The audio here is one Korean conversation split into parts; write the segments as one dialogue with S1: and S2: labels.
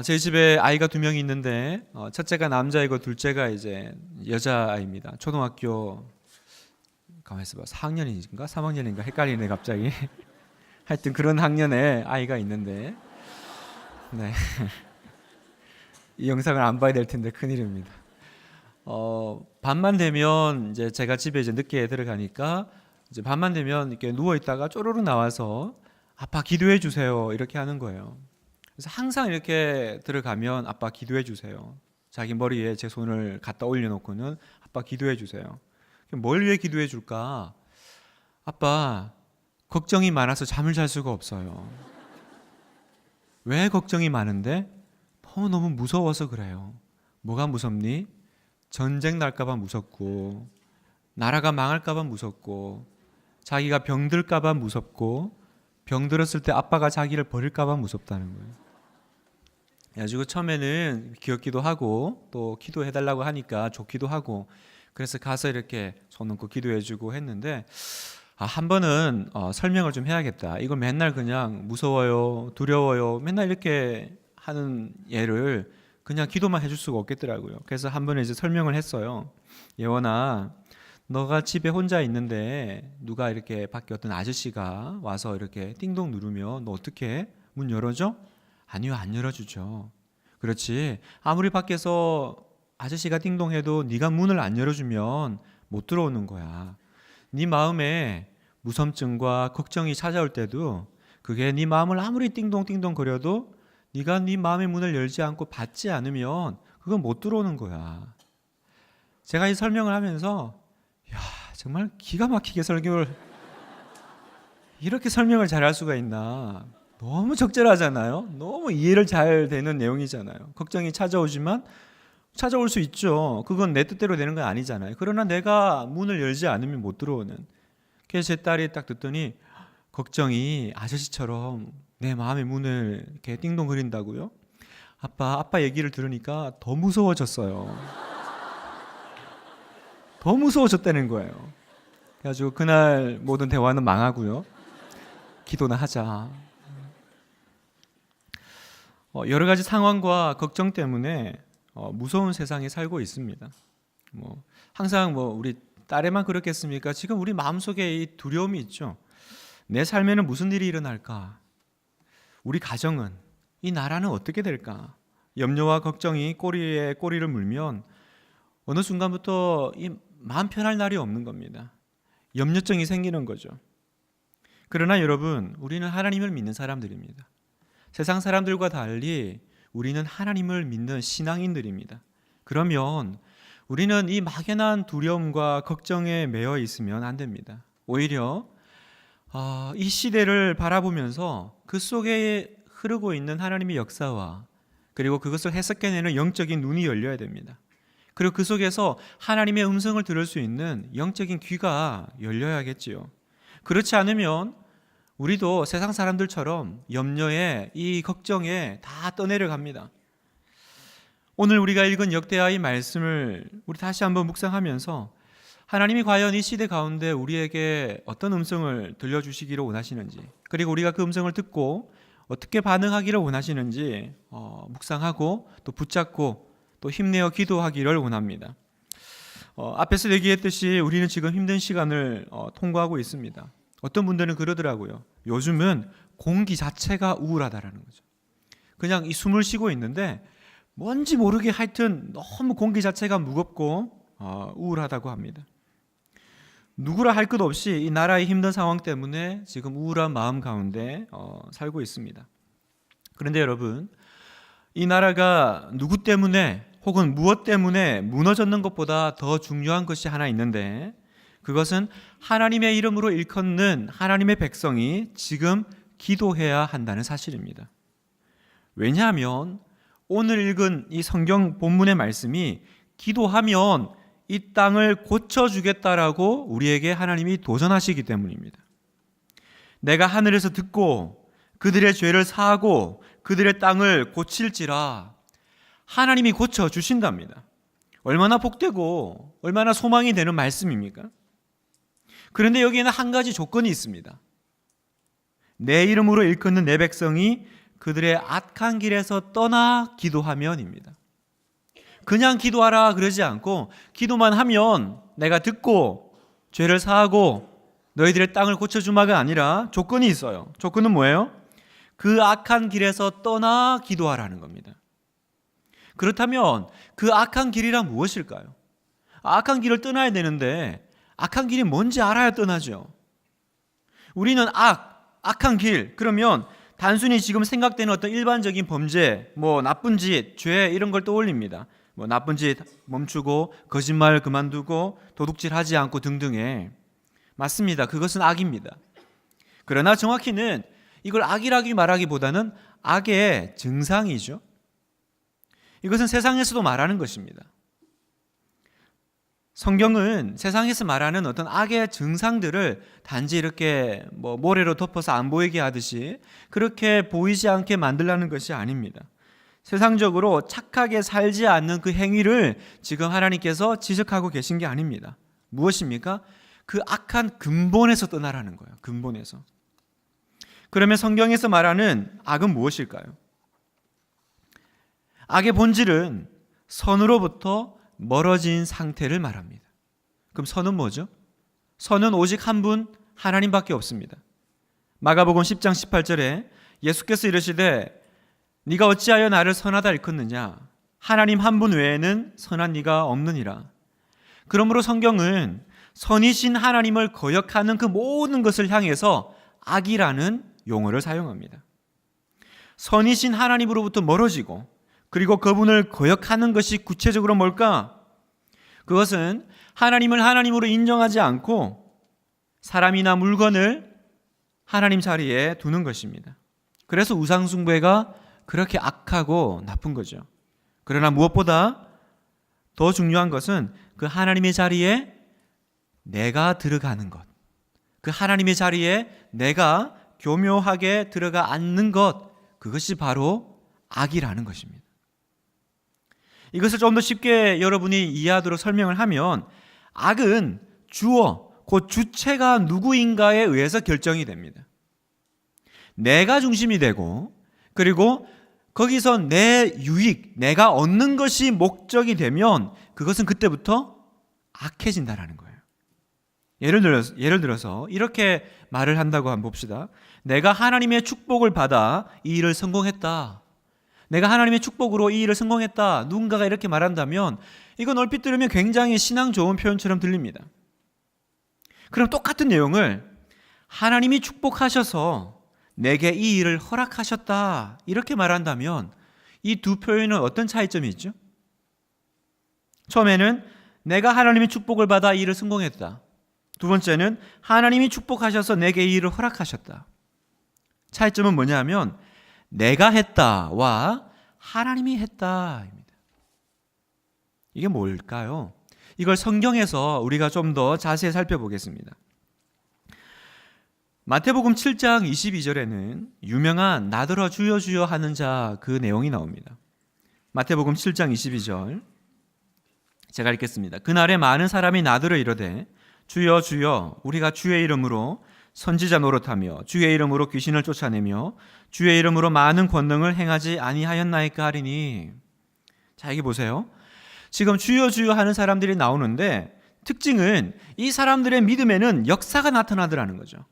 S1: 저희 집에 아이가 2명이 있는데 첫째가 남자이고 둘째가 이제 여자아이입니다. 초등학교 가만히 있어봐 4학년인가 3학년인가 헷갈리네 갑자기. 하여튼 그런 학년에 아이가 있는데 네. 이 영상을 안 봐야 될 텐데 큰일입니다. 밤만 되면 이제 제가 집에 이제 늦게 들어가니까 이제 밤만 되면 이렇게 누워 있다가 쪼르르 나와서 아빠 기도해 주세요 이렇게 하는 거예요. 그래서 항상 이렇게 들어가면 아빠 기도해 주세요. 자기 머리에 제 손을 갖다 올려놓고는 아빠 기도해 주세요. 뭘 위해 기도해 줄까? 아빠 걱정이 많아서 잠을 잘 수가 없어요. 왜 걱정이 많은데? 너무 무서워서 그래요. 뭐가 무섭니? 전쟁 날까봐 무섭고, 나라가 망할까봐 무섭고, 자기가 병들까봐 무섭고, 병들었을 때 아빠가 자기를 버릴까봐 무섭다는 거예요. 그래가지고 처음에는 귀엽기도 하고 또 기도해달라고 하니까 좋기도 하고 그래서 가서 이렇게 손 얹고 기도해주고 했는데 한 번은 설명을 좀 해야겠다. 이걸 맨날 그냥 무서워요, 두려워요 맨날 이렇게 하는 얘를 그냥 기도만 해줄 수가 없겠더라고요. 그래서 한 번은 이제 설명을 했어요. 예원아, 너가 집에 혼자 있는데 누가 이렇게 밖에 어떤 아저씨가 와서 이렇게 띵동 누르면 너 어떻게 해? 문 열어줘? 아니요, 안 열어주죠. 그렇지. 아무리 밖에서 아저씨가 띵동해도 네가 문을 안 열어주면 못 들어오는 거야. 네 마음에 무섬증과 걱정이 찾아올 때도 그게 네 마음을 아무리 띵동띵동 거려도 네가 네 마음의 문을 열지 않고 받지 않으면 그건 못 들어오는 거야. 제가 이 설명을 하면서 야, 정말 기가 막히게 설교를 이렇게 설명을 잘할 수가 있나. 너무 적절하잖아요. 너무 이해를 잘 되는 내용이잖아요. 걱정이 찾아오지만 찾아올 수 있죠. 그건 내 뜻대로 되는 건 아니잖아요. 그러나 내가 문을 열지 않으면 못 들어오는. 그래서 제 딸이 딱 듣더니 걱정이 아저씨처럼 내 마음의 문을 이렇게 띵동거린다고요? 아빠 얘기를 들으니까 더 무서워졌어요. 더 무서워졌다는 거예요. 그래가지고 그날 모든 대화는 망하고요. 기도나 하자. 여러 가지 상황과 걱정 때문에 무서운 세상에 살고 있습니다. 항상 우리 딸에만 그렇겠습니까? 지금 우리 마음속에 이 두려움이 있죠. 내 삶에는 무슨 일이 일어날까? 우리 가정은, 이 나라는 어떻게 될까? 염려와 걱정이 꼬리에 꼬리를 물면 어느 순간부터 이 마음 편할 날이 없는 겁니다. 염려증이 생기는 거죠. 그러나 여러분, 우리는 하나님을 믿는 사람들입니다. 세상 사람들과 달리 우리는 하나님을 믿는 신앙인들입니다. 그러면 우리는 이 막연한 두려움과 걱정에 매여 있으면 안 됩니다. 오히려 이 시대를 바라보면서 그 속에 흐르고 있는 하나님의 역사와 그리고 그것을 해석해내는 영적인 눈이 열려야 됩니다. 그리고 그 속에서 하나님의 음성을 들을 수 있는 영적인 귀가 열려야겠지요. 그렇지 않으면 우리도 세상 사람들처럼 염려에 이 걱정에 다 떠내려갑니다. 오늘 우리가 읽은 역대하의 말씀을 우리 다시 한번 묵상하면서 하나님이 과연 이 시대 가운데 우리에게 어떤 음성을 들려주시기를 원하시는지 그리고 우리가 그 음성을 듣고 어떻게 반응하기를 원하시는지 묵상하고 또 붙잡고 또 힘내어 기도하기를 원합니다. 앞에서 얘기했듯이 우리는 지금 힘든 시간을 통과하고 있습니다. 어떤 분들은 그러더라고요. 요즘은 공기 자체가 우울하다라는 거죠. 그냥 이 숨을 쉬고 있는데 뭔지 모르게 하여튼 너무 공기 자체가 무겁고 우울하다고 합니다. 누구라 할 것 없이 이 나라의 힘든 상황 때문에 지금 우울한 마음 가운데 살고 있습니다. 그런데 여러분, 이 나라가 누구 때문에 혹은 무엇 때문에 무너졌는 것보다 더 중요한 것이 하나 있는데 그것은 하나님의 이름으로 일컫는 하나님의 백성이 지금 기도해야 한다는 사실입니다. 왜냐하면 오늘 읽은 이 성경 본문의 말씀이 기도하면 이 땅을 고쳐주겠다라고 우리에게 하나님이 도전하시기 때문입니다. 내가 하늘에서 듣고 그들의 죄를 사하고 그들의 땅을 고칠지라 하나님이 고쳐주신답니다. 얼마나 복되고 얼마나 소망이 되는 말씀입니까? 그런데 여기에는 한 가지 조건이 있습니다. 내 이름으로 일컫는 내 백성이 그들의 악한 길에서 떠나 기도하면입니다. 그냥 기도하라 그러지 않고 기도만 하면 내가 듣고 죄를 사하고 너희들의 땅을 고쳐주마가 아니라 조건이 있어요. 조건은 뭐예요? 그 악한 길에서 떠나 기도하라는 겁니다. 그렇다면 그 악한 길이란 무엇일까요? 악한 길을 떠나야 되는데 악한 길이 뭔지 알아야 떠나죠. 우리는 악한 길, 그러면 단순히 지금 생각되는 어떤 일반적인 범죄, 나쁜 짓, 죄 이런 걸 떠올립니다. 나쁜 짓 멈추고 거짓말 그만두고 도둑질하지 않고 등등의, 맞습니다. 그것은 악입니다. 그러나 정확히는 이걸 악이라기 말하기보다는 악의 증상이죠. 이것은 세상에서도 말하는 것입니다. 성경은 세상에서 말하는 어떤 악의 증상들을 단지 이렇게 모래로 덮어서 안 보이게 하듯이 그렇게 보이지 않게 만들라는 것이 아닙니다. 세상적으로 착하게 살지 않는 그 행위를 지금 하나님께서 지적하고 계신 게 아닙니다. 무엇입니까? 그 악한 근본에서 떠나라는 거예요. 근본에서. 그러면 성경에서 말하는 악은 무엇일까요? 악의 본질은 선으로부터 멀어진 상태를 말합니다. 그럼 선은 뭐죠? 선은 오직 한 분 하나님밖에 없습니다. 마가복음 10장 18절에 예수께서 이르시되 네가 어찌하여 나를 선하다 일컫느냐? 하나님 한 분 외에는 선한 이가 없느니라. 그러므로 성경은 선이신 하나님을 거역하는 그 모든 것을 향해서 악이라는 용어를 사용합니다. 선이신 하나님으로부터 멀어지고 그리고 그분을 거역하는 것이 구체적으로 뭘까? 그것은 하나님을 하나님으로 인정하지 않고 사람이나 물건을 하나님 자리에 두는 것입니다. 그래서 우상숭배가 그렇게 악하고 나쁜 거죠. 그러나 무엇보다 더 중요한 것은 그 하나님의 자리에 내가 들어가는 것, 그 하나님의 자리에 내가 교묘하게 들어가 앉는 것, 그것이 바로 악이라는 것입니다. 이것을 좀 더 쉽게 여러분이 이해하도록 설명을 하면 악은 주어, 곧 주체가 누구인가에 의해서 결정이 됩니다. 내가 중심이 되고 그리고 거기서 내 유익, 내가 얻는 것이 목적이 되면 그것은 그때부터 악해진다는 거예요. 예를 들어서 이렇게 말을 한다고 한번 봅시다. 내가 하나님의 축복을 받아 이 일을 성공했다. 내가 하나님의 축복으로 이 일을 성공했다. 누군가가 이렇게 말한다면 이건 얼핏 들으면 굉장히 신앙 좋은 표현처럼 들립니다. 그럼 똑같은 내용을 하나님이 축복하셔서 내게 이 일을 허락하셨다 이렇게 말한다면 이 두 표현은 어떤 차이점이 있죠? 처음에는 내가 하나님의 축복을 받아 이 일을 성공했다. 두 번째는 하나님이 축복하셔서 내게 이 일을 허락하셨다. 차이점은 뭐냐면 내가 했다와 하나님이 했다입니다. 이게 뭘까요? 이걸 성경에서 우리가 좀 더 자세히 살펴보겠습니다. 마태복음 7장 22절에는 유명한 나더러 주여 주여 하는 자 그 내용이 나옵니다. 마태복음 7장 22절 제가 읽겠습니다. 그날에 많은 사람이 나더러 이르되 주여 주여 우리가 주의 이름으로 선지자 노릇하며 주의 이름으로 귀신을 쫓아내며 주의 이름으로 많은 권능을 행하지 아니하였나이까 하리니. 자, 여기 보세요. 지금 주여 주여 하는 사람들이 나오는데 특징은 이 사람들의 믿음에는 역사가 나타나더라는 거죠.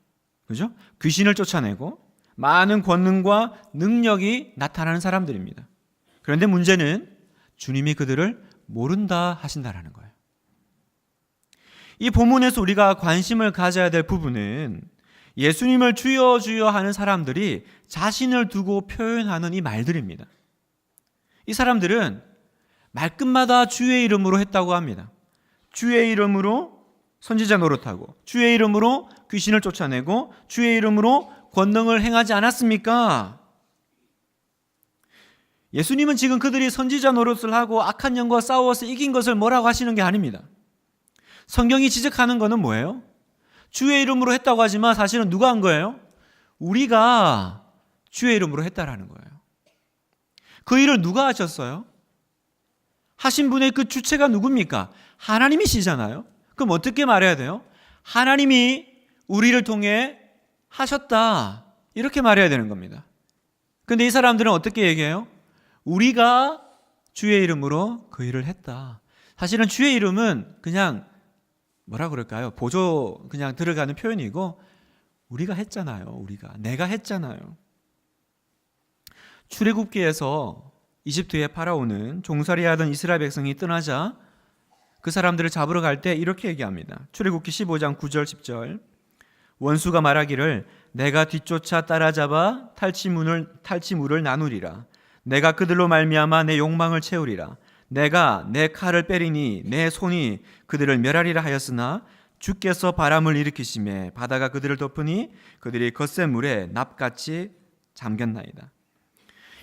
S1: 그죠? 귀신을 쫓아내고 많은 권능과 능력이 나타나는 사람들입니다. 그런데 문제는 주님이 그들을 모른다 하신다라는 거예요. 이 본문에서 우리가 관심을 가져야 될 부분은 예수님을 주여 주여 하는 사람들이 자신을 두고 표현하는 이 말들입니다. 이 사람들은 말끝마다 주의 이름으로 했다고 합니다. 주의 이름으로 선지자 노릇하고 주의 이름으로 귀신을 쫓아내고 주의 이름으로 권능을 행하지 않았습니까? 예수님은 지금 그들이 선지자 노릇을 하고 악한 영과 싸워서 이긴 것을 뭐라고 하시는 게 아닙니다. 성경이 지적하는 것은 뭐예요? 주의 이름으로 했다고 하지만 사실은 누가 한 거예요? 우리가 주의 이름으로 했다라는 거예요. 그 일을 누가 하셨어요? 하신 분의 그 주체가 누굽니까? 하나님이시잖아요. 그럼 어떻게 말해야 돼요? 하나님이 우리를 통해 하셨다 이렇게 말해야 되는 겁니다. 근데 이 사람들은 어떻게 얘기해요? 우리가 주의 이름으로 그 일을 했다. 사실은 주의 이름은 그냥 뭐라 그럴까요? 보조 그냥 들어가는 표현이고, 우리가 했잖아요. 내가 했잖아요. 출애굽기에서 이집트의 파라오는 종살이하던 이스라엘 백성이 떠나자 그 사람들을 잡으러 갈 때 이렇게 얘기합니다. 출애굽기 15장 9절 10절. 원수가 말하기를 내가 뒤쫓아 따라잡아 탈취물을 나누리라. 내가 그들로 말미암아 내 욕망을 채우리라. 내가 내 칼을 빼리니 내 손이 그들을 멸하리라 하였으나 주께서 바람을 일으키심에 바다가 그들을 덮으니 그들이 거센 물에 납같이 잠겼나이다.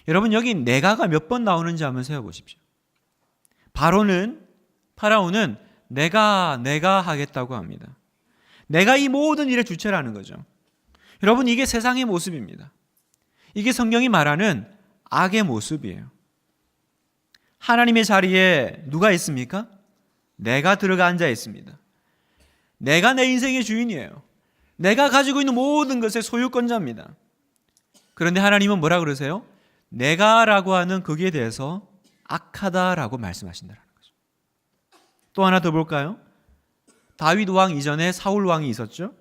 S1: 여러분, 여기 내가가 몇 번 나오는지 한번 세어보십시오. 파라오는 내가 하겠다고 합니다. 내가 이 모든 일의 주체라는 거죠. 여러분, 이게 세상의 모습입니다. 이게 성경이 말하는 악의 모습이에요. 하나님의 자리에 누가 있습니까? 내가 들어가 앉아 있습니다. 내가 내 인생의 주인이에요. 내가 가지고 있는 모든 것의 소유권자입니다. 그런데 하나님은 뭐라 그러세요? 내가라고 하는 거기에 대해서 악하다라고 말씀하신다는 거죠. 또 하나 더 볼까요? 다윗 왕 이전에 사울 왕이 있었죠.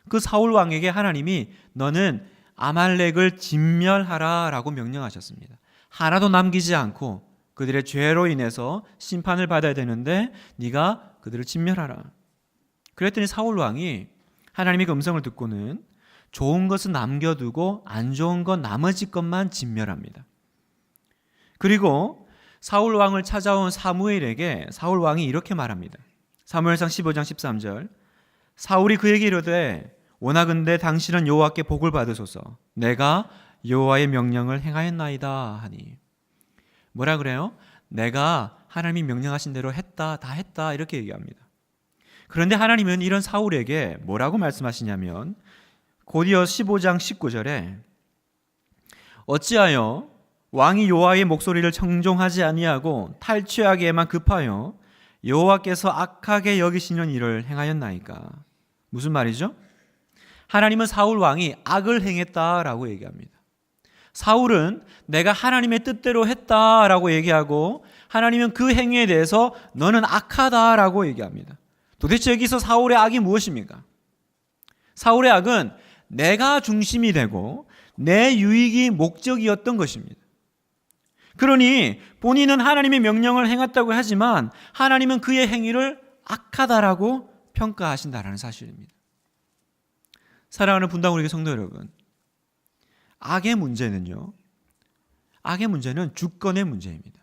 S1: 그 사울 왕에게 하나님이 너는 아말렉을 진멸하라라고 명령하셨습니다. 하나도 남기지 않고 그들의 죄로 인해서 심판을 받아야 되는데 네가 그들을 진멸하라. 그랬더니 사울 왕이 하나님의 음성을 듣고는 좋은 것은 남겨두고 안 좋은 것 나머지 것만 진멸합니다. 그리고 사울 왕을 찾아온 사무엘에게 사울 왕이 이렇게 말합니다. 사무엘상 15장 13절. 사울이 그에게 이르되 원하건대 당신은 여호와께 복을 받으소서. 내가 여호와의 명령을 행하였나이다 하니. 뭐라 그래요? 내가 하나님이 명령하신 대로 다 했다 이렇게 얘기합니다. 그런데 하나님은 이런 사울에게 뭐라고 말씀하시냐면 곧이어 15장 19절에 어찌하여 왕이 여호와의 목소리를 청종하지 아니하고 탈취하기에만 급하여 여호와께서 악하게 여기시는 일을 행하였나이까. 무슨 말이죠? 하나님은 사울 왕이 악을 행했다라고 얘기합니다. 사울은 내가 하나님의 뜻대로 했다라고 얘기하고 하나님은 그 행위에 대해서 너는 악하다라고 얘기합니다. 도대체 여기서 사울의 악이 무엇입니까? 사울의 악은 내가 중심이 되고 내 유익이 목적이었던 것입니다. 그러니 본인은 하나님의 명령을 행했다고 하지만 하나님은 그의 행위를 악하다라고 평가하신다라는 사실입니다. 사랑하는 분당우리 성도 여러분, 악의 문제는 주권의 문제입니다.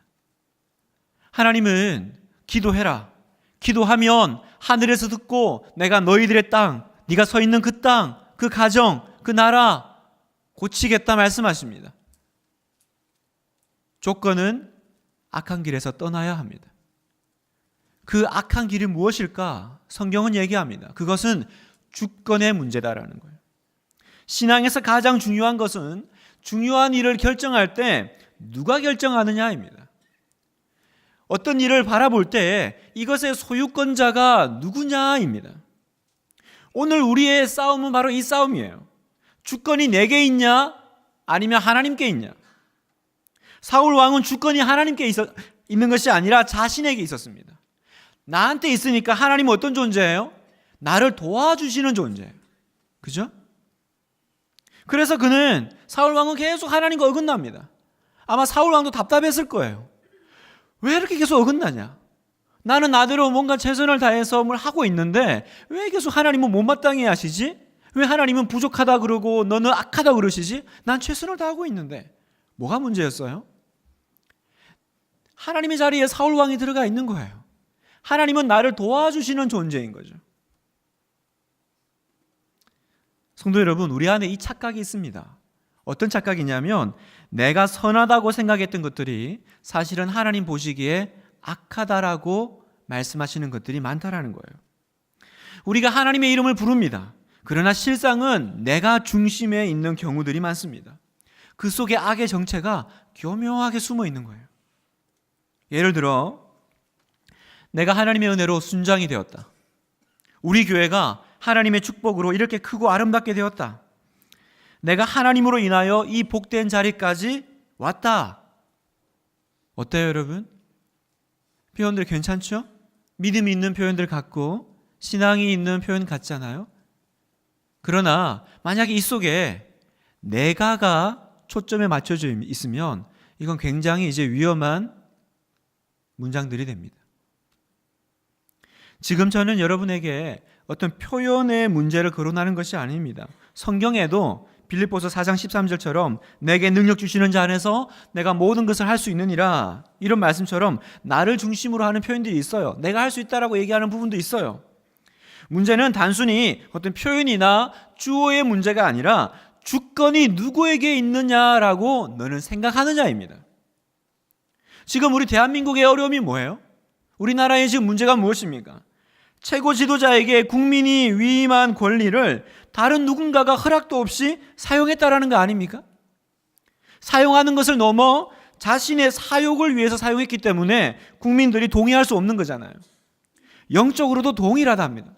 S1: 하나님은 기도해라. 기도하면 하늘에서 듣고 내가 너희들의 땅, 네가 서 있는 그 땅, 그 가정, 그 나라 고치겠다 말씀하십니다. 조건은 악한 길에서 떠나야 합니다. 그 악한 길이 무엇일까? 성경은 얘기합니다. 그것은 주권의 문제다라는 거예요. 신앙에서 가장 중요한 것은 중요한 일을 결정할 때 누가 결정하느냐입니다. 어떤 일을 바라볼 때 이것의 소유권자가 누구냐입니다. 오늘 우리의 싸움은 바로 이 싸움이에요. 주권이 내게 있냐 아니면 하나님께 있냐. 사울 왕은 주권이 하나님께 있는 것이 아니라 자신에게 있었습니다. 나한테 있으니까 하나님은 어떤 존재예요? 나를 도와주시는 존재예요. 그죠? 그래서 사울 왕은 계속 하나님과 어긋납니다. 아마 사울 왕도 답답했을 거예요. 왜 이렇게 계속 어긋나냐? 나는 나대로 뭔가 최선을 다해서 뭘 하고 있는데 왜 계속 하나님은 못마땅해 하시지? 왜 하나님은 부족하다 그러고 너는 악하다 그러시지? 난 최선을 다하고 있는데 뭐가 문제였어요? 하나님의 자리에 사울 왕이 들어가 있는 거예요. 하나님은 나를 도와주시는 존재인 거죠. 성도 여러분, 우리 안에 이 착각이 있습니다. 어떤 착각이냐면 내가 선하다고 생각했던 것들이 사실은 하나님 보시기에 악하다라고 말씀하시는 것들이 많다라는 거예요. 우리가 하나님의 이름을 부릅니다. 그러나 실상은 내가 중심에 있는 경우들이 많습니다. 그 속에 악의 정체가 교묘하게 숨어 있는 거예요. 예를 들어 내가 하나님의 은혜로 순장이 되었다. 우리 교회가 하나님의 축복으로 이렇게 크고 아름답게 되었다. 내가 하나님으로 인하여 이 복된 자리까지 왔다. 어때요, 여러분? 표현들 괜찮죠? 믿음이 있는 표현들 같고 신앙이 있는 표현 같잖아요. 그러나 만약에 이 속에 내가가 초점에 맞춰져 있으면 이건 굉장히 이제 위험한 문장들이 됩니다. 지금 저는 여러분에게 어떤 표현의 문제를 거론하는 것이 아닙니다. 성경에도 빌립보서 4장 13절처럼 내게 능력 주시는 자 안에서 내가 모든 것을 할 수 있느니라, 이런 말씀처럼 나를 중심으로 하는 표현들이 있어요. 내가 할 수 있다라고 얘기하는 부분도 있어요. 문제는 단순히 어떤 표현이나 주어의 문제가 아니라 주권이 누구에게 있느냐라고 너는 생각하느냐입니다. 지금 우리 대한민국의 어려움이 뭐예요? 우리나라의 지금 문제가 무엇입니까? 최고 지도자에게 국민이 위임한 권리를 다른 누군가가 허락도 없이 사용했다라는 거 아닙니까? 사용하는 것을 넘어 자신의 사욕을 위해서 사용했기 때문에 국민들이 동의할 수 없는 거잖아요. 영적으로도 동일하답니다.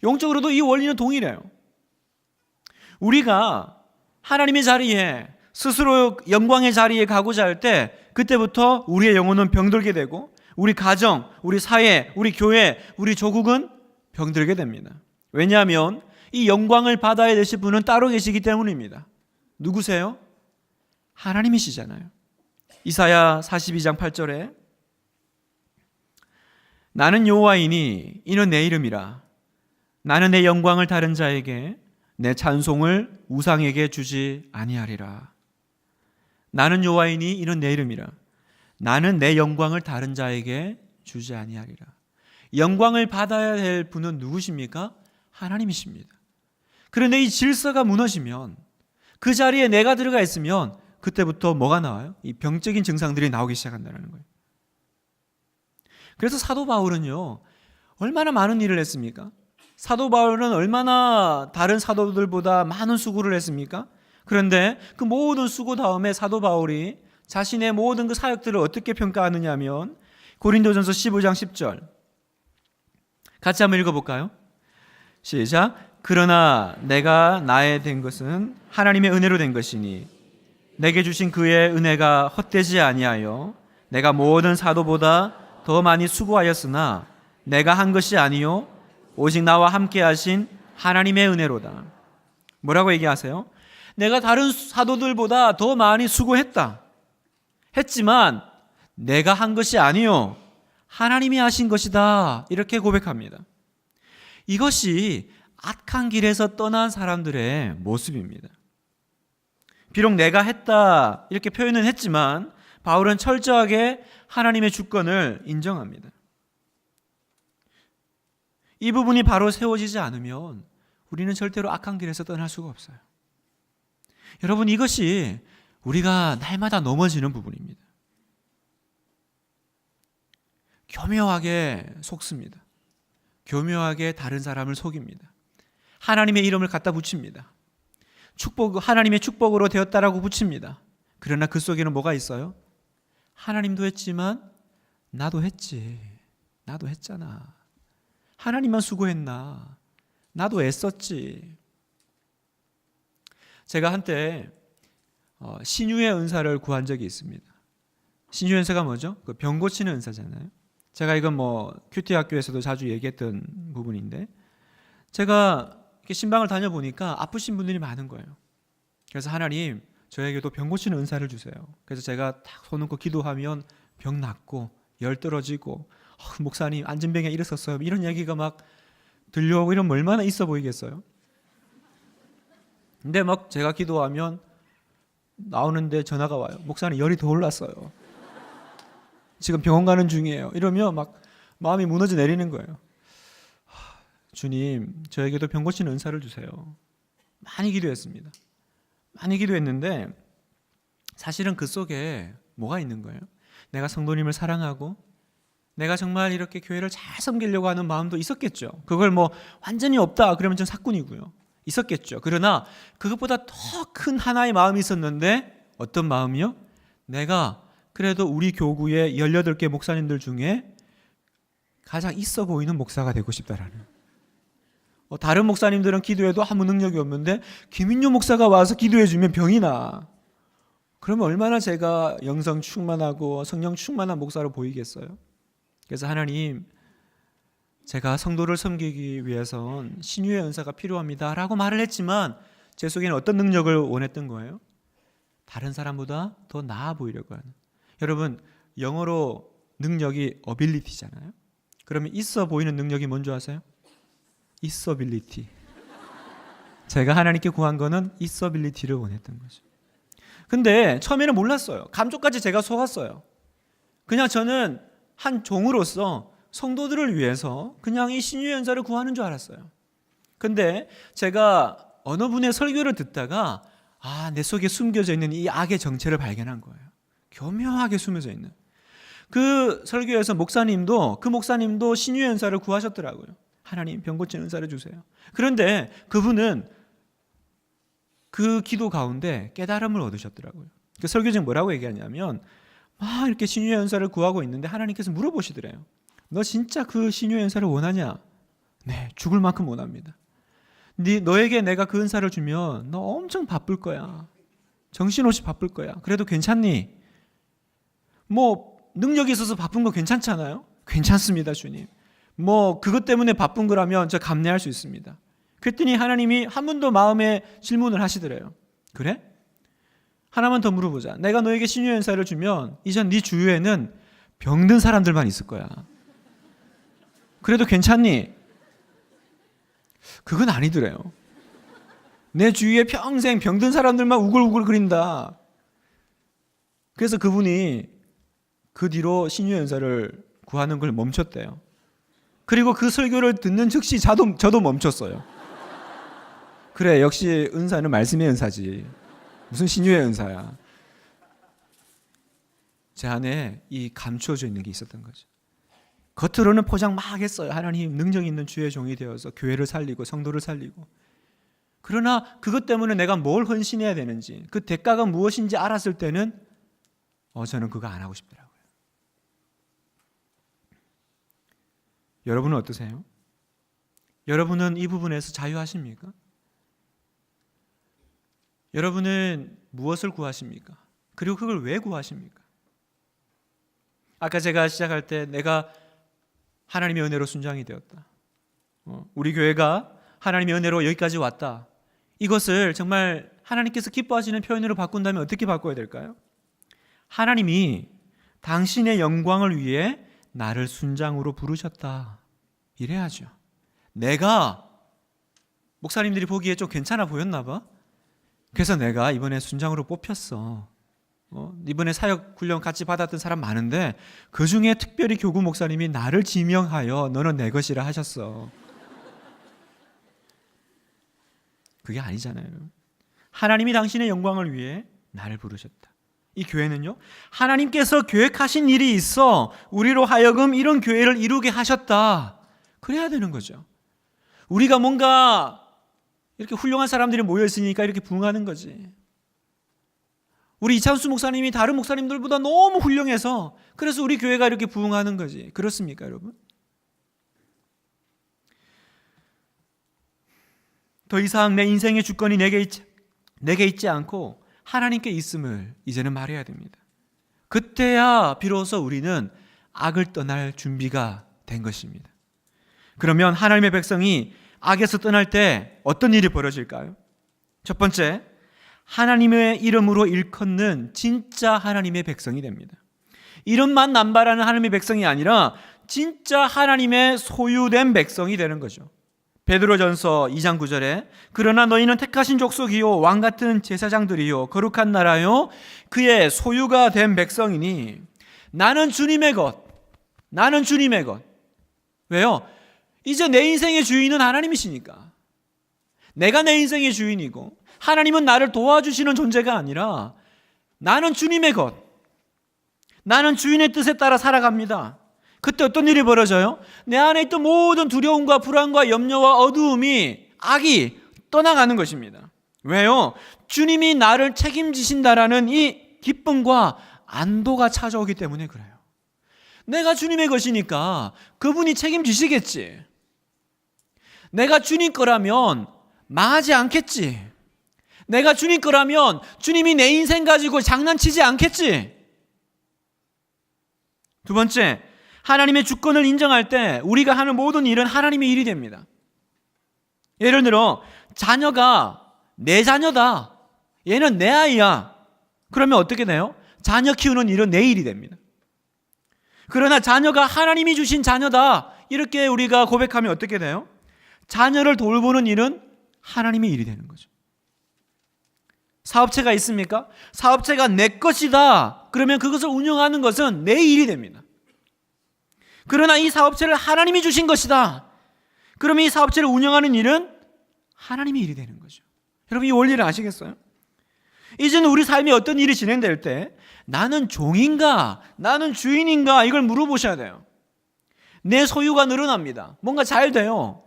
S1: 영적으로도 이 원리는 동일해요. 우리가 하나님의 자리에, 스스로 영광의 자리에 가고자 할 때 그때부터 우리의 영혼은 병들게 되고 우리 가정, 우리 사회, 우리 교회, 우리 조국은 병들게 됩니다. 왜냐하면 이 영광을 받아야 되실 분은 따로 계시기 때문입니다. 누구세요? 하나님이시잖아요. 이사야 42장 8절에 나는 여호와이니 이는 내 이름이라. 나는 내 영광을 다른 자에게, 내 찬송을 우상에게 주지 아니하리라. 나는 여호와이니 이는 내 이름이라. 나는 내 영광을 다른 자에게 주지 아니하리라. 영광을 받아야 될 분은 누구십니까? 하나님이십니다. 그런데 이 질서가 무너지면, 그 자리에 내가 들어가 있으면 그때부터 뭐가 나와요? 이 병적인 증상들이 나오기 시작한다는 거예요. 그래서 사도 바울은요, 얼마나 많은 일을 했습니까? 사도 바울은 얼마나 다른 사도들보다 많은 수고를 했습니까? 그런데 그 모든 수고 다음에 사도 바울이 자신의 모든 그 사역들을 어떻게 평가하느냐 하면 고린도전서 15장 10절 같이 한번 읽어볼까요? 시작. 그러나 내가 나의 된 것은 하나님의 은혜로 된 것이니 내게 주신 그의 은혜가 헛되지 아니하여 내가 모든 사도보다 더 많이 수고하였으나 내가 한 것이 아니요 오직 나와 함께 하신 하나님의 은혜로다. 뭐라고 얘기하세요? 내가 다른 사도들보다 더 많이 수고했다. 했지만 내가 한 것이 아니요 하나님이 하신 것이다. 이렇게 고백합니다. 이것이 악한 길에서 떠난 사람들의 모습입니다. 비록 내가 했다 이렇게 표현은 했지만 바울은 철저하게 하나님의 주권을 인정합니다. 이 부분이 바로 세워지지 않으면 우리는 절대로 악한 길에서 떠날 수가 없어요. 여러분, 이것이 우리가 날마다 넘어지는 부분입니다. 교묘하게 속습니다. 교묘하게 다른 사람을 속입니다. 하나님의 이름을 갖다 붙입니다. 하나님의 축복으로 되었다라고 붙입니다. 그러나 그 속에는 뭐가 있어요? 하나님도 했지만 나도 했지. 나도 했잖아. 하나님만 수고했나? 나도 애썼지. 제가 한때 신유의 은사를 구한 적이 있습니다. 신유의 은사가 뭐죠? 그 병 고치는 은사잖아요. 제가 이건 큐티 학교에서도 자주 얘기했던 부분인데, 제가 이렇게 신방을 다녀보니까 아프신 분들이 많은 거예요. 그래서 하나님, 저에게도 병 고치는 은사를 주세요. 그래서 제가 딱 손 얹고 기도하면 병 낫고 열 떨어지고, 목사님 안진병에 이랬었어요, 이런 얘기가 막 들려오고 이러면 얼마나 있어 보이겠어요? 근데 막 제가 기도하면 나오는데 전화가 와요. 목사님 열이 더 올랐어요. 지금 병원 가는 중이에요. 이러면 막 마음이 무너져 내리는 거예요. 주님, 저에게도 병 고치는 은사를 주세요. 많이 기도했습니다. 많이 기도했는데 사실은 그 속에 뭐가 있는 거예요? 내가 성도님을 사랑하고 내가 정말 이렇게 교회를 잘 섬기려고 하는 마음도 있었겠죠. 그걸 완전히 없다 그러면 좀 사꾼이고요. 있었겠죠. 그러나 그것보다 더 큰 하나의 마음이 있었는데, 어떤 마음이요? 내가 그래도 우리 교구의 18개 목사님들 중에 가장 있어 보이는 목사가 되고 싶다라는, 다른 목사님들은 기도해도 아무 능력이 없는데 김인효 목사가 와서 기도해주면 병이 나. 그러면 얼마나 제가 영성 충만하고 성령 충만한 목사로 보이겠어요? 그래서 하나님, 제가 성도를 섬기기 위해선 신유의 은사가 필요합니다 라고 말을 했지만 제 속에는 어떤 능력을 원했던 거예요? 다른 사람보다 더 나아 보이려고 하는. 여러분, 영어로 능력이 ability잖아요. 그러면 있어 보이는 능력이 뭔지 아세요? 있어빌리티. 제가 하나님께 구한 거는 있어빌리티를 원했던 거죠. 근데 처음에는 몰랐어요. 감쪽까지 제가 속았어요. 그냥 저는 한 종으로서 성도들을 위해서 그냥 이 신유의 은사를 구하는 줄 알았어요. 근데 제가 어느 분의 설교를 듣다가 내 속에 숨겨져 있는 이 악의 정체를 발견한 거예요. 교묘하게 숨겨져 있는. 그 설교에서 그 목사님도 신유의 은사를 구하셨더라고요. 하나님, 병 고치는 은사를 주세요. 그런데 그분은 그 기도 가운데 깨달음을 얻으셨더라고요. 그 설교중 뭐라고 얘기하냐면 막 이렇게 신유의 은사를 구하고 있는데 하나님께서 물어보시더래요. 너 진짜 그 신유의 은사를 원하냐? 네, 죽을 만큼 원합니다. 너에게 내가 그 은사를 주면 너 엄청 바쁠 거야. 정신없이 바쁠 거야. 그래도 괜찮니? 능력이 있어서 바쁜 거 괜찮잖아요? 괜찮습니다, 주님. 그것 때문에 바쁜 거라면 저 감내할 수 있습니다. 그랬더니 하나님이 한 번 더 마음에 질문을 하시더래요. 그래? 하나만 더 물어보자. 내가 너에게 신유의 은사를 주면 이젠 네 주위에는 병든 사람들만 있을 거야. 그래도 괜찮니? 그건 아니더래요. 내 주위에 평생 병든 사람들만 우글우글 거린다. 그래서 그분이 그 뒤로 신유의 은사를 구하는 걸 멈췄대요. 그리고 그 설교를 듣는 즉시 저도 멈췄어요. 그래, 역시 은사는 말씀의 은사지. 무슨 신유의 은사야. 제 안에 이 감추어져 있는 게 있었던 거죠. 겉으로는 포장 막 했어요. 하나님, 능력 있는 주의 종이 되어서 교회를 살리고 성도를 살리고. 그러나 그것 때문에 내가 뭘 헌신해야 되는지, 그 대가가 무엇인지 알았을 때는 저는 그거 안 하고 싶더라고요. 여러분은 어떠세요? 여러분은 이 부분에서 자유하십니까? 여러분은 무엇을 구하십니까? 그리고 그걸 왜 구하십니까? 아까 제가 시작할 때 내가 하나님의 은혜로 순장이 되었다. 우리 교회가 하나님의 은혜로 여기까지 왔다. 이것을 정말 하나님께서 기뻐하시는 표현으로 바꾼다면 어떻게 바꿔야 될까요? 하나님이 당신의 영광을 위해 나를 순장으로 부르셨다. 이래야죠. 내가 목사님들이 보기에 좀 괜찮아 보였나 봐. 그래서 내가 이번에 순장으로 뽑혔어. 이번에 사역 훈련 같이 받았던 사람 많은데 그 중에 특별히 교구 목사님이 나를 지명하여 너는 내 것이라 하셨어. 그게 아니잖아요. 하나님이 당신의 영광을 위해 나를 부르셨다. 이 교회는요, 하나님께서 계획하신 일이 있어 우리로 하여금 이런 교회를 이루게 하셨다. 그래야 되는 거죠. 우리가 뭔가 이렇게 훌륭한 사람들이 모여 있으니까 이렇게 부흥하는 거지. 우리 이찬수 목사님이 다른 목사님들보다 너무 훌륭해서 그래서 우리 교회가 이렇게 부흥하는 거지. 그렇습니까, 여러분? 더 이상 내 인생의 주권이 내게 있지 않고 하나님께 있음을 이제는 말해야 됩니다. 그때야 비로소 우리는 악을 떠날 준비가 된 것입니다. 그러면 하나님의 백성이 악에서 떠날 때 어떤 일이 벌어질까요? 첫 번째, 하나님의 이름으로 일컫는 진짜 하나님의 백성이 됩니다. 이름만 남발하는 하나님의 백성이 아니라 진짜 하나님의 소유된 백성이 되는 거죠. 베드로전서 2장 9절에 그러나 너희는 택하신 족속이요 왕같은 제사장들이요 거룩한 나라요 그의 소유가 된 백성이니 나는 주님의 것. 왜요? 이제 내 인생의 주인은 하나님이시니까. 내가 내 인생의 주인이고 하나님은 나를 도와주시는 존재가 아니라 나는 주님의 것. 나는 주인의 뜻에 따라 살아갑니다. 그때 어떤 일이 벌어져요? 내 안에 있던 모든 두려움과 불안과 염려와 어두움이 악이 떠나가는 것입니다. 왜요? 주님이 나를 책임지신다라는 이 기쁨과 안도가 찾아오기 때문에 그래요. 내가 주님의 것이니까 그분이 책임지시겠지. 내가 주님 거라면 망하지 않겠지. 내가 주님 거라면 주님이 내 인생 가지고 장난치지 않겠지. 두 번째, 하나님의 주권을 인정할 때 우리가 하는 모든 일은 하나님의 일이 됩니다. 예를 들어 자녀가 내 자녀다, 얘는 내 아이야. 그러면 어떻게 돼요? 자녀 키우는 일은 내 일이 됩니다. 그러나 자녀가 하나님이 주신 자녀다, 이렇게 우리가 고백하면 어떻게 돼요? 자녀를 돌보는 일은 하나님의 일이 되는 거죠. 사업체가 있습니까? 사업체가 내 것이다, 그러면 그것을 운영하는 것은 내 일이 됩니다. 그러나 이 사업체를 하나님이 주신 것이다, 그러면 이 사업체를 운영하는 일은 하나님의 일이 되는 거죠. 여러분, 이 원리를 아시겠어요? 이제는 우리 삶에 어떤 일이 진행될 때 나는 종인가 나는 주인인가 이걸 물어보셔야 돼요. 내 소유가 늘어납니다. 뭔가 잘 돼요.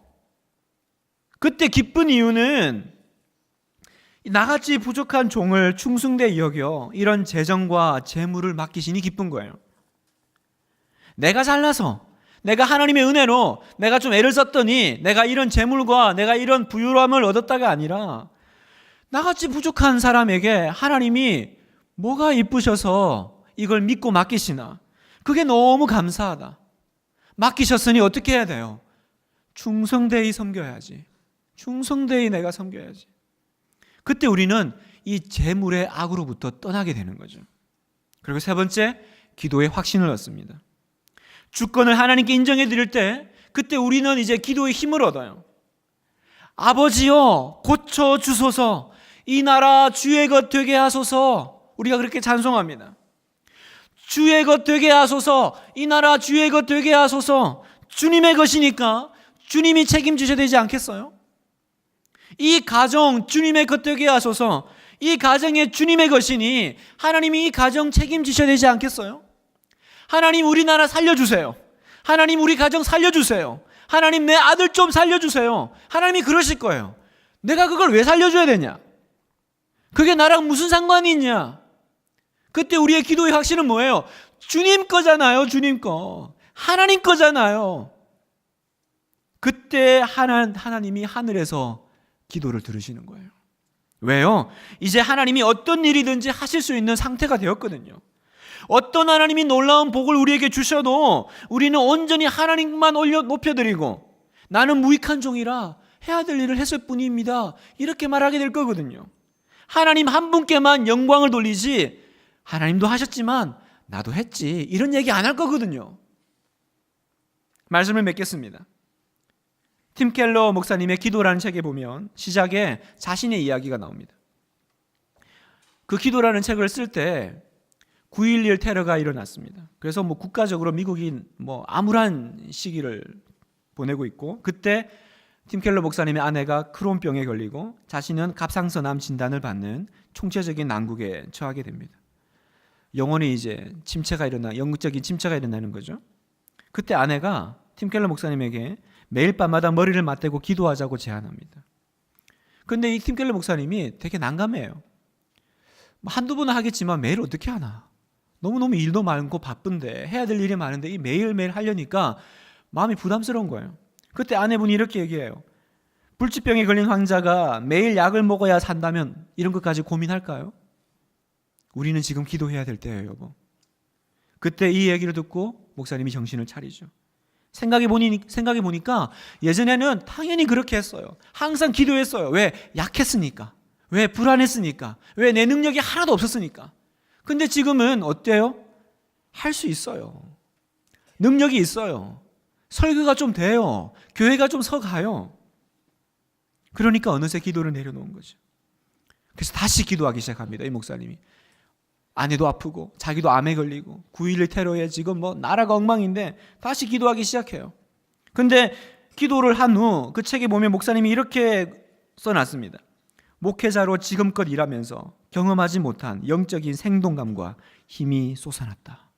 S1: 그때 기쁜 이유는 나같이 부족한 종을 충성되이 여겨 이런 재정과 재물을 맡기시니 기쁜 거예요. 내가 잘나서, 내가 하나님의 은혜로 내가 좀 애를 썼더니 내가 이런 재물과 내가 이런 부유함을 얻었다가 아니라 나같이 부족한 사람에게 하나님이 뭐가 이쁘셔서 이걸 믿고 맡기시나, 그게 너무 감사하다. 맡기셨으니 어떻게 해야 돼요? 충성되이 섬겨야지. 충성되이 내가 섬겨야지. 그때 우리는 이 재물의 악으로부터 떠나게 되는 거죠. 그리고 세 번째, 기도의 확신을 얻습니다. 주권을 하나님께 인정해 드릴 때 그때 우리는 이제 기도의 힘을 얻어요. 아버지여 고쳐 주소서, 이 나라 주의 것 되게 하소서. 우리가 그렇게 찬송합니다. 주의 것 되게 하소서, 이 나라 주의 것 되게 하소서. 주님의 것이니까 주님이 책임지셔야 되지 않겠어요? 이 가정 주님의 것 되게 하소서. 이 가정이 주님의 것이니 하나님이 이 가정 책임지셔야 되지 않겠어요? 하나님 우리나라 살려주세요. 하나님 우리 가정 살려주세요. 하나님 내 아들 좀 살려주세요. 하나님이 그러실 거예요. 내가 그걸 왜 살려줘야 되냐? 그게 나랑 무슨 상관이 있냐? 그때 우리의 기도의 확신은 뭐예요? 주님 거잖아요. 주님 거. 하나님 거잖아요. 그때 하나님이 하늘에서 기도를 들으시는 거예요. 왜요? 이제 하나님이 어떤 일이든지 하실 수 있는 상태가 되었거든요. 어떤 하나님이 놀라운 복을 우리에게 주셔도 우리는 온전히 하나님만 높여드리고 나는 무익한 종이라 해야 될 일을 했을 뿐입니다, 이렇게 말하게 될 거거든요. 하나님 한 분께만 영광을 돌리지 하나님도 하셨지만 나도 했지 이런 얘기 안 할 거거든요. 말씀을 맺겠습니다. 팀 켈러 목사님의 기도라는 책에 보면 시작에 자신의 이야기가 나옵니다. 그 기도라는 책을 쓸 때 9.11 테러가 일어났습니다. 그래서 국가적으로 미국이 암울한 시기를 보내고 있고, 그때 팀 켈러 목사님의 아내가 크론병에 걸리고 자신은 갑상선암 진단을 받는 총체적인 난국에 처하게 됩니다. 영혼이 이제 영적인 침체가 일어나는 거죠. 그때 아내가 팀 켈러 목사님에게 매일 밤마다 머리를 맞대고 기도하자고 제안합니다. 그런데 이 팀 켈러 목사님이 되게 난감해요. 한두 번은 하겠지만 매일 어떻게 하나? 너무너무 일도 많고 바쁜데 해야 될 일이 많은데 이 매일매일 하려니까 마음이 부담스러운 거예요. 그때 아내분이 이렇게 얘기해요. 불치병에 걸린 환자가 매일 약을 먹어야 산다면 이런 것까지 고민할까요? 우리는 지금 기도해야 될 때예요, 여보. 그때 이 얘기를 듣고 목사님이 정신을 차리죠. 생각해 보니까 예전에는 당연히 그렇게 했어요. 항상 기도했어요. 왜? 약했으니까. 왜? 불안했으니까. 왜? 내 능력이 하나도 없었으니까. 근데 지금은 어때요? 할 수 있어요. 능력이 있어요. 설교가 좀 돼요. 교회가 좀 서가요. 그러니까 어느새 기도를 내려놓은 거죠. 그래서 다시 기도하기 시작합니다. 이 목사님이. 아내도 아프고 자기도 암에 걸리고 9.11 테러에 지금 나라가 엉망인데 다시 기도하기 시작해요. 근데 기도를 한 후 그 책에 보면 목사님이 이렇게 써놨습니다. 목회자로 지금껏 일하면서 경험하지 못한 영적인 생동감과 힘이 솟아났다.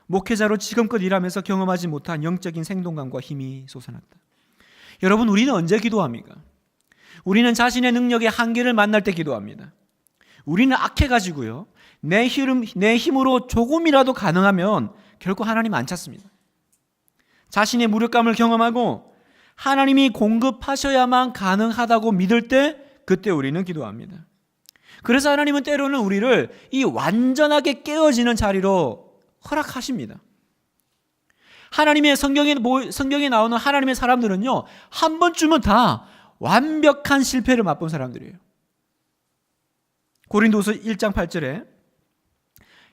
S1: 목회자로 지금껏 일하면서 경험하지 못한 영적인 생동감과 힘이 솟아났다. 여러분, 우리는 언제 기도합니까? 우리는 자신의 능력의 한계를 만날 때 기도합니다. 우리는 악해가지고요, 내 힘으로 조금이라도 가능하면 결코 하나님 안 찾습니다. 자신의 무력감을 경험하고 하나님이 공급하셔야만 가능하다고 믿을 때 그때 우리는 기도합니다. 그래서 하나님은 때로는 우리를 이 완전하게 깨어지는 자리로 허락하십니다. 하나님의 성경에 나오는 하나님의 사람들은요, 한 번쯤은 다 완벽한 실패를 맛본 사람들이에요. 고린도서 1장 8절에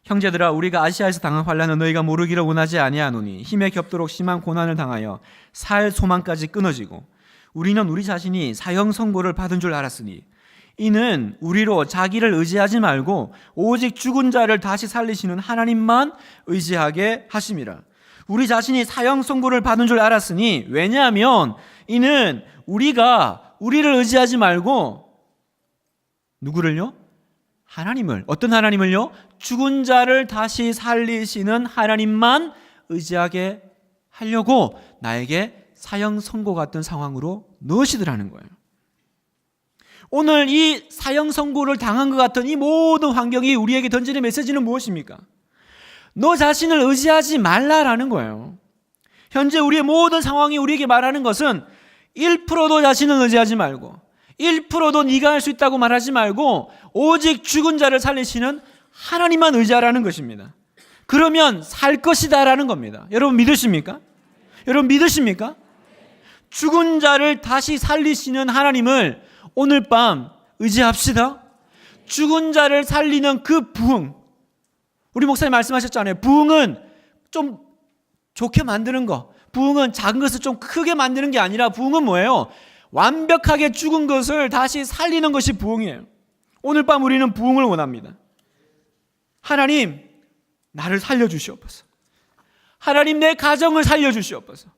S1: 형제들아 우리가 아시아에서 당한 환난은 너희가 모르기를 원하지 아니하노니 힘에 겹도록 심한 고난을 당하여 살 소망까지 끊어지고 우리는 우리 자신이 사형 선고를 받은 줄 알았으니 이는 우리로 자기를 의지하지 말고 오직 죽은 자를 다시 살리시는 하나님만 의지하게 하심이라. 우리 자신이 사형 선고를 받은 줄 알았으니, 왜냐하면 이는 우리가 우리를 의지하지 말고 누구를요? 하나님을. 어떤 하나님을요? 죽은 자를 다시 살리시는 하나님만 의지하게 하려고 나에게 사형 선고 같은 상황으로 넣으시더라는 거예요. 오늘 이 사형 선고를 당한 것 같은 이 모든 환경이 우리에게 던지는 메시지는 무엇입니까? 너 자신을 의지하지 말라라는 거예요. 현재 우리의 모든 상황이 우리에게 말하는 것은 1%도 자신을 의지하지 말고 1%도 네가 할 수 있다고 말하지 말고 오직 죽은 자를 살리시는 하나님만 의지하라는 것입니다. 그러면 살 것이다라는 겁니다. 여러분 믿으십니까? 여러분 믿으십니까? 죽은 자를 다시 살리시는 하나님을 오늘 밤 의지합시다. 죽은 자를 살리는 그 부흥, 우리 목사님 말씀하셨잖아요. 부흥은 좀 좋게 만드는 거, 부흥은 작은 것을 좀 크게 만드는 게 아니라 부흥은 뭐예요? 완벽하게 죽은 것을 다시 살리는 것이 부흥이에요. 오늘 밤 우리는 부흥을 원합니다. 하나님, 나를 살려주시옵소서. 하나님, 내 가정을 살려주시옵소서.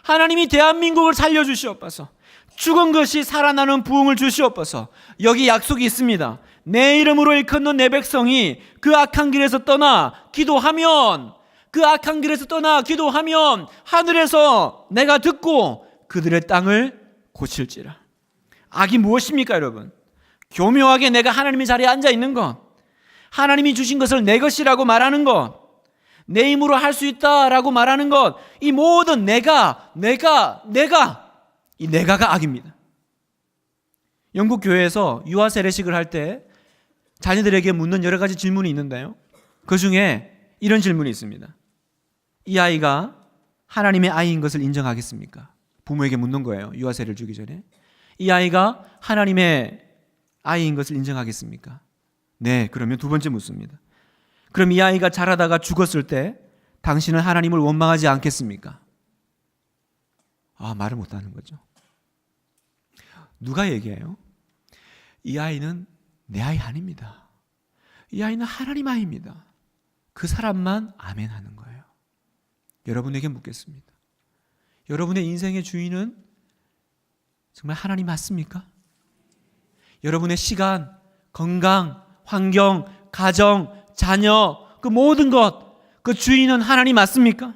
S1: 하나님이 대한민국을 살려주시옵소서. 죽은 것이 살아나는 부흥을 주시옵소서. 여기 약속이 있습니다. 내 이름으로 일컫는 내 백성이 그 악한 길에서 떠나 기도하면, 그 악한 길에서 떠나 기도하면 하늘에서 내가 듣고 그들의 땅을 고칠지라. 악이 무엇입니까, 여러분? 교묘하게 내가 하나님의 자리에 앉아 있는 것, 하나님이 주신 것을 내 것이라고 말하는 것, 내 힘으로 할 수 있다라고 말하는 것, 이 모든 내가 이 내가가 악입니다. 영국 교회에서 유아 세례식을 할 때 자녀들에게 묻는 여러 가지 질문이 있는데요, 그 중에 이런 질문이 있습니다. 이 아이가 하나님의 아이인 것을 인정하겠습니까? 부모에게 묻는 거예요. 유아 세례를 주기 전에. 이 아이가 하나님의 아이인 것을 인정하겠습니까? 네. 그러면 두 번째 묻습니다. 그럼 이 아이가 자라다가 죽었을 때 당신은 하나님을 원망하지 않겠습니까? 말을 못하는 거죠. 누가 얘기해요? 이 아이는 내 아이 아닙니다. 이 아이는 하나님 아이입니다. 그 사람만 아멘 하는 거예요. 여러분에게 묻겠습니다. 여러분의 인생의 주인은 정말 하나님 맞습니까? 여러분의 시간, 건강, 환경, 가정, 자녀, 그 모든 것, 그 주인은 하나님 맞습니까?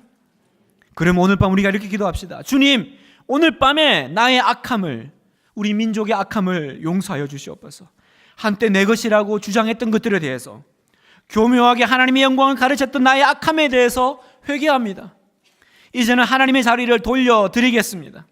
S1: 그럼 오늘 밤 우리가 이렇게 기도합시다. 주님, 오늘 밤에 나의 악함을, 우리 민족의 악함을 용서하여 주시옵소서. 한때 내 것이라고 주장했던 것들에 대해서, 교묘하게 하나님의 영광을 가르쳤던 나의 악함에 대해서 회개합니다. 이제는 하나님의 자리를 돌려드리겠습니다.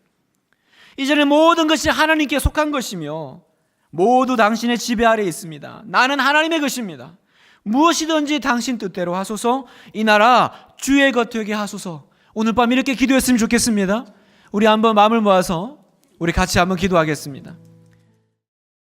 S1: 이제는 모든 것이 하나님께 속한 것이며 모두 당신의 지배 아래에 있습니다. 나는 하나님의 것입니다. 무엇이든지 당신 뜻대로 하소서. 이 나라 주의 것 되게 하소서. 오늘 밤 이렇게 기도했으면 좋겠습니다. 우리 한번 마음을 모아서 우리 같이 한번 기도하겠습니다.